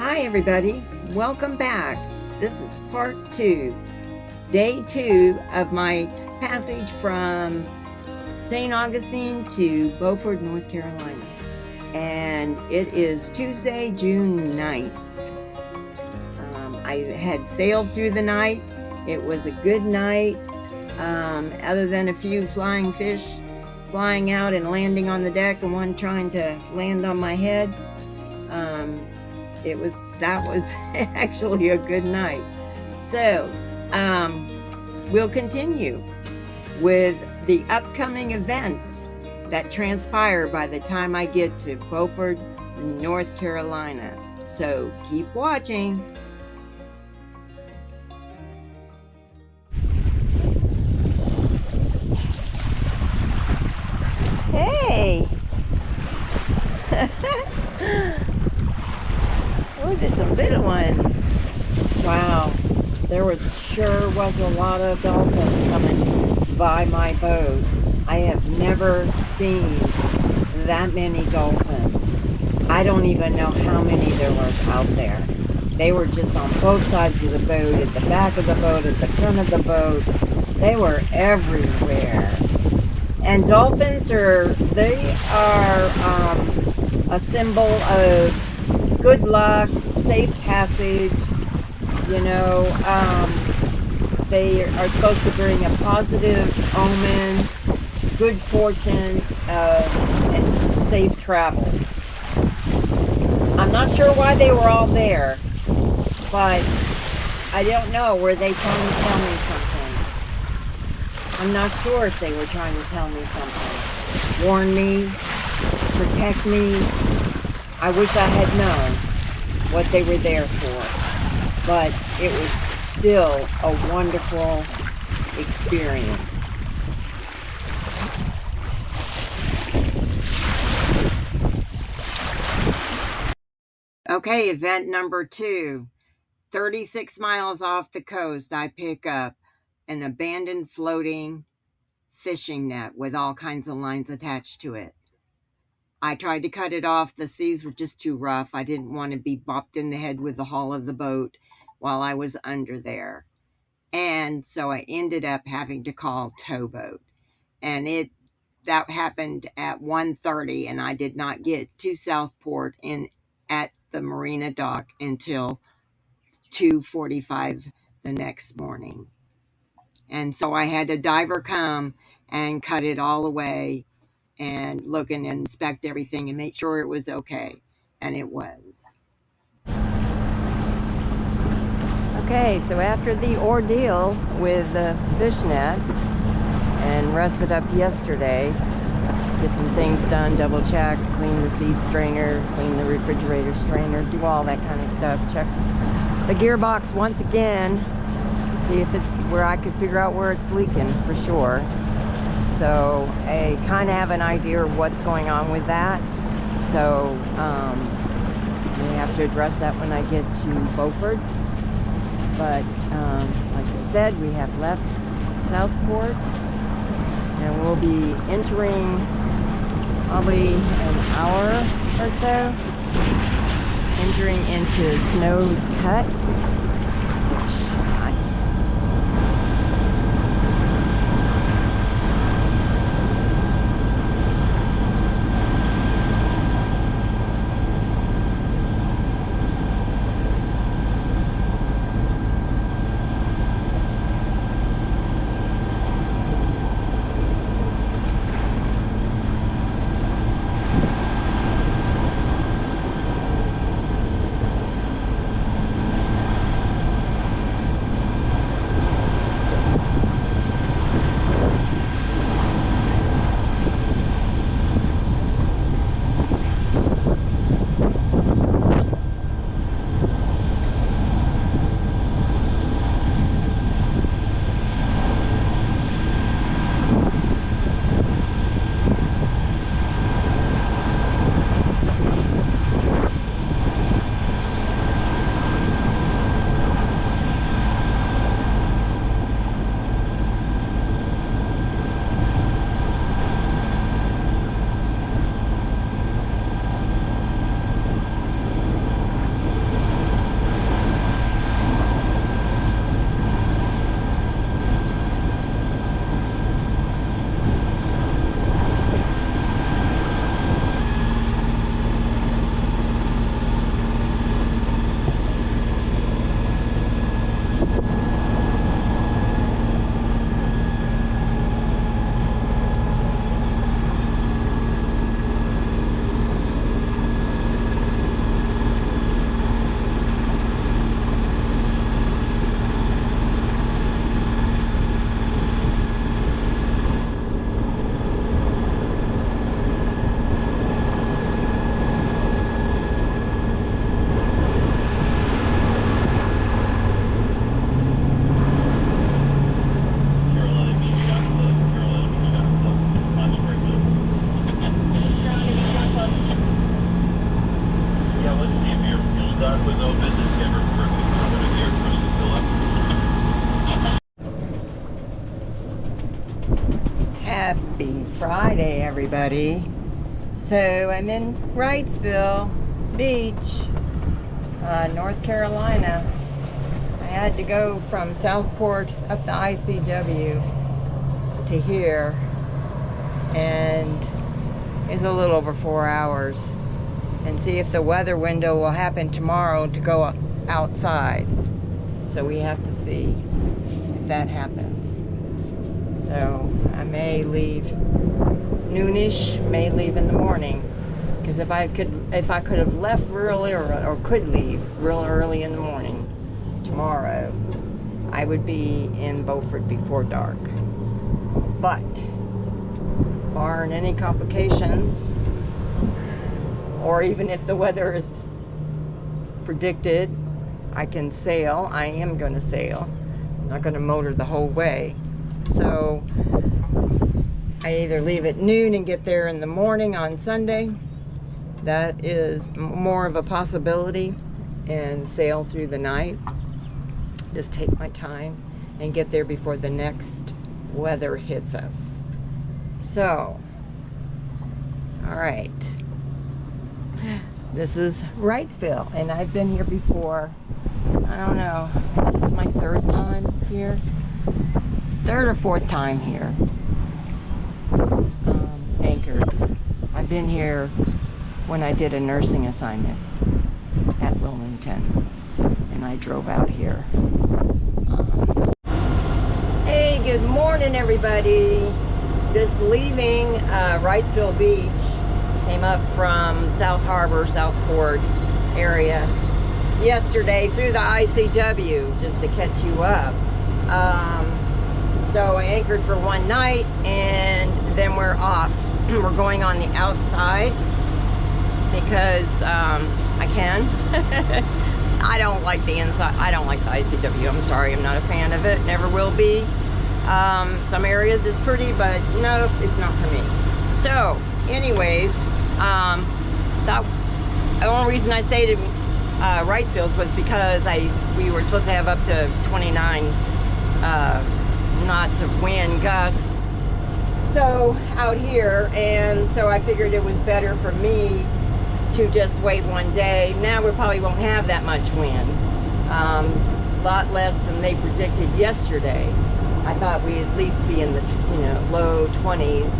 Hi everybody, welcome back. This is part 2, day 2 of my passage from St. Augustine to Beaufort, North Carolina. And it is Tuesday, June 9th. I had sailed through the night. It was a good night, other than a few flying fish flying out and landing on the deck and one trying to land on my head. That was actually a good night. So we'll continue with the upcoming events that transpire by the time I get to Beaufort, North Carolina. So keep watching. Hey! Oh, there's some little ones. Wow, there sure was a lot of dolphins coming by my boat. I have never seen that many dolphins. I don't even know how many there was out there. They were just on both sides of the boat, at the back of the boat, at the front of the boat. They were everywhere. And dolphins are a symbol of good luck, safe passage. You know, they are supposed to bring a positive omen, good fortune, and safe travels. I'm not sure why they were all there, but I don't know. Were they trying to tell me something? I'm not sure if they were trying to tell me something. Warn me, protect me. I wish I had known what they were there for, but it was still a wonderful experience. Okay, event number 2. 36 miles off the coast, I pick up an abandoned floating fishing net with all kinds of lines attached to it. I tried to cut it off. The seas were just too rough. I didn't want to be bopped in the head with the hull of the boat while I was under there. And so I ended up having to call towboat. And that happened at 1:30, and I did not get to Southport at the marina dock until 2:45 the next morning. And so I had a diver come and cut it all away and look and inspect everything and make sure it was okay. And it was. Okay, so after the ordeal with the fishnet and rested up yesterday, get some things done, double check, clean the sea strainer, clean the refrigerator strainer, do all that kind of stuff. Check the gearbox once again, see if it's where I could figure out where it's leaking for sure. So I kind of have an idea of what's going on with that. So we have to address that when I get to Beaufort. But like I said, we have left Southport and we'll be entering probably an hour or so, entering into Snow's Cut, which dock was open, just give her perfect moment of air pressure to fill up. Happy Friday, everybody. So I'm in Wrightsville Beach, North Carolina. I had to go from Southport up the ICW to here, and it's a little over 4 hours, and see if the weather window will happen tomorrow to go outside. So we have to see if that happens. So I may leave noonish, may leave in the morning, because if I could have left early or could leave real early in the morning tomorrow, I would be in Beaufort before dark. But barring any complications, or even if the weather is predicted, I can sail. I am going to sail. I'm not going to motor the whole way. So I either leave at noon and get there in the morning on Sunday. That is more of a possibility, and sail through the night. Just take my time and get there before the next weather hits us. So, all right. This is Wrightsville, and I've been here before. I don't know. This is my third time here. Third or fourth time here. Anchored. I've been here when I did a nursing assignment at Wilmington, and I drove out here. Hey, good morning, everybody. Just leaving Wrightsville Beach. Came up from South Harbor, Southport area yesterday through the ICW just to catch you up. So I anchored for one night, and then we're off. We're going on the outside because I can. I don't like the inside. I don't like the ICW. I'm sorry. I'm not a fan of it. Never will be. Some areas it's pretty, but no, it's not for me. So, anyways, the only reason I stayed in Wrightsville was because we were supposed to have up to 29 knots of wind gusts. So out here, and so I figured it was better for me to just wait one day. Now we probably won't have that much wind. A lot less than they predicted yesterday. I thought we'd at least be in the low 20s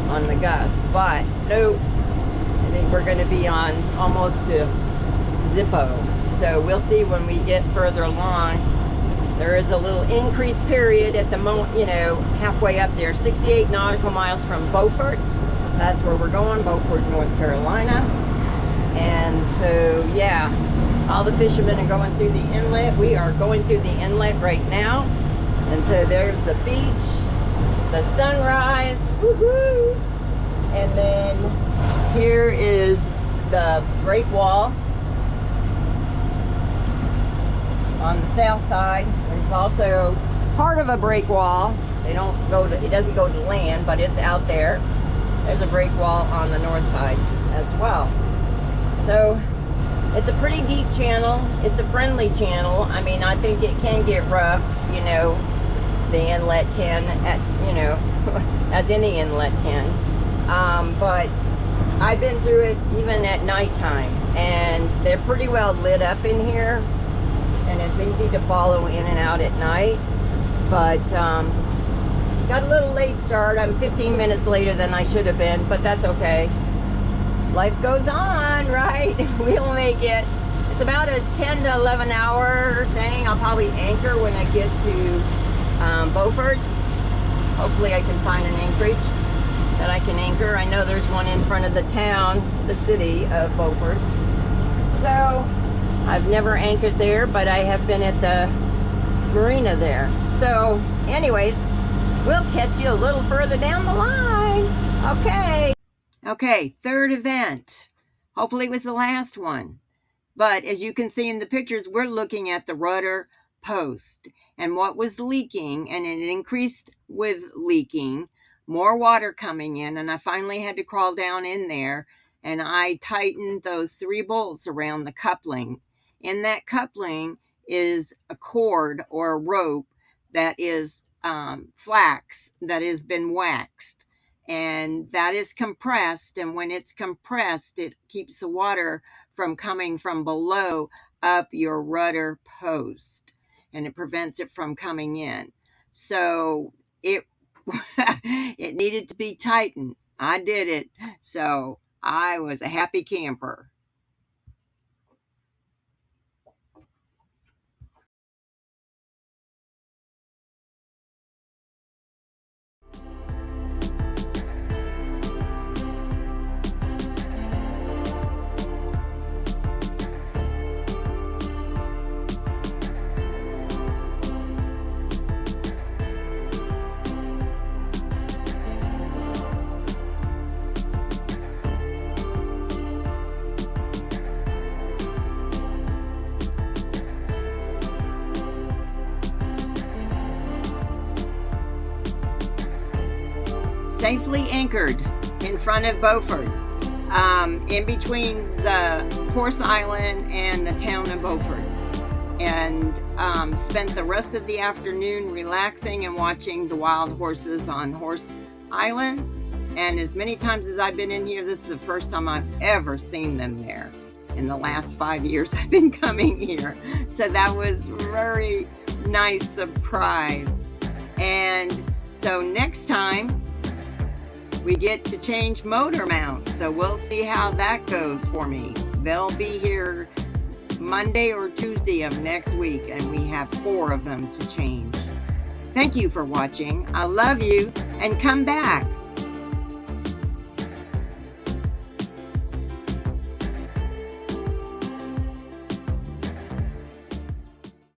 on the gust, but nope. I think we're going to be on almost to Zippo. So we'll see when we get further along. There is a little increased period at the moment, halfway up there, 68 nautical miles from Beaufort. That's where we're going, Beaufort, North Carolina. And so, yeah, all the fishermen are going through the inlet. We are going through the inlet right now. And so there's the beach, the sunrise, woohoo! And then here is the Great Wall on the south side. There's also part of a break wall. It doesn't go to land, but it's out there. There's a break wall on the north side as well. So it's a pretty deep channel. It's a friendly channel. I mean, I think it can get rough, the inlet can, as any inlet can. But I've been through it even at nighttime, and they're pretty well lit up in here. And it's easy to follow in and out at night, but got a little late start. I'm 15 minutes later than I should have been, but that's okay. Life goes on, right? We'll make it. It's about a 10 to 11 hour thing. I'll probably anchor when I get to Beaufort. Hopefully I can find an anchorage that I can anchor. I know there's one in front of the town, the city of Beaufort. So I've never anchored there, but I have been at the marina there. So anyways, we'll catch you a little further down the line. Okay, third event. Hopefully it was the last one. But as you can see in the pictures, we're looking at the rudder post and what was leaking, and it increased with leaking, more water coming in, and I finally had to crawl down in there, and I tightened those 3 bolts around the coupling. In that coupling is a cord or a rope that is flax that has been waxed, and that is compressed. And when it's compressed, it keeps the water from coming from below up your rudder post, and it prevents it from coming in. So it it needed to be tightened. I did it. So I was a happy camper. Safely anchored in front of Beaufort, in between the Horse Island and the town of Beaufort, and spent the rest of the afternoon relaxing and watching the wild horses on Horse Island. And as many times as I've been in here, this is the first time I've ever seen them there in the last 5 years I've been coming here. So that was a very nice surprise. And so next time we get to change motor mounts, so we'll see how that goes for me. They'll be here Monday or Tuesday of next week, and we have 4 of them to change. Thank you for watching. I love you, and come back.